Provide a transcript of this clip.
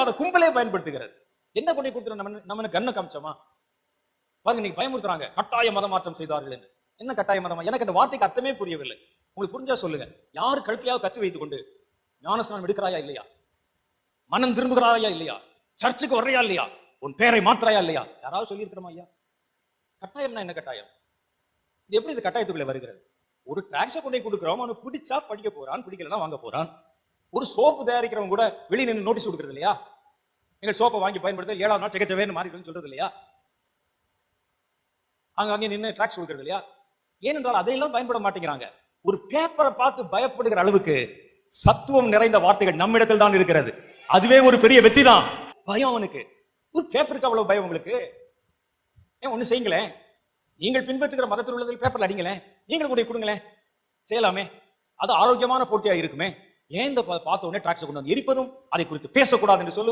தீவிரவாத கும்பலே பயன்படுத்துகிறது. என்ன பண்ணி கொடுத்துரு நம்ம கண்ண காமிச்சோமா? பாருங்க, நீங்க பயமுறுத்துறாங்க கட்டாய மதமாற்றம் செய்தார்கள் என்று. என்ன கட்டாய மதமா? எனக்கு அந்த வார்த்தைக்கு அர்த்தமே புரியவில்லை. உங்களுக்கு புரிஞ்சா சொல்லுங்க. யார் கழுத்தியாவது கத்தி வைத்துக் கொண்டு ஞானஸ்நானம் எடுக்கிறாயா இல்லையா? மனம் திரும்புகிறாயா இல்லையா? சர்ச்சுக்கு வர்றையா இல்லையா? உன் பேரை மாத்திராயா இல்லையா? யாராவது சொல்லி இருக்கிறோமா ஐயா? கட்டாயம்னா என்ன கட்டாயம்? இது எப்படி இது கட்டாயத்துக்குள்ள வருகிறது? ஒரு டாக்ஸை கொண்டே கொடுக்கிறோம், அவனு பிடிச்சா படிக்க போறான், பிடிக்கலன்னா வாங்க போறான். ஒரு சோப்பு தயாரிக்கிறவங்க கூட வெளியே நின்று நோட்டீஸ் கொடுக்கறது இல்லையா? எங்கள் சோப்பை வாங்கி பயன்படுத்த 7வது நாள் செக்கச்சவேன்னு மாறிடுன்னு சொல்றது இல்லையா? அங்கே நின்று டாக்ஸ் கொடுக்கறது இல்லையா? ஏனென்றால் அதையெல்லாம் பயன்பட மாட்டேங்கிறாங்க. ஒரு பேப்பரை பார்த்து பயப்படுகிற அளவுக்கு சத்துவம் நிறைந்த வார்த்தைகள் நம்மிடத்தில் தான் இருக்கிறது. அதுவே ஒரு பெரிய வெற்றி தான். பயம் அவனுக்கு. ஒரு பேப்பருக்கு அவ்வளவு பயம் உங்களுக்கு? ஏன் ஒண்ணு செய்யுங்களேன். நீங்கள் பின்பற்றுகிற மதத்தில் உள்ளதில் பேப்பர்ல அடிங்களேன், நீங்கள் கூட கொடுங்களேன், செய்யலாமே. அது ஆரோக்கியமான போட்டியா இருக்குமே. ஏன் இந்த பார்த்த உடனே டாக்ஸ் கொண்டு வந்து எரிப்பதும் அதை குறித்து பேசக்கூடாது என்று சொல்லு.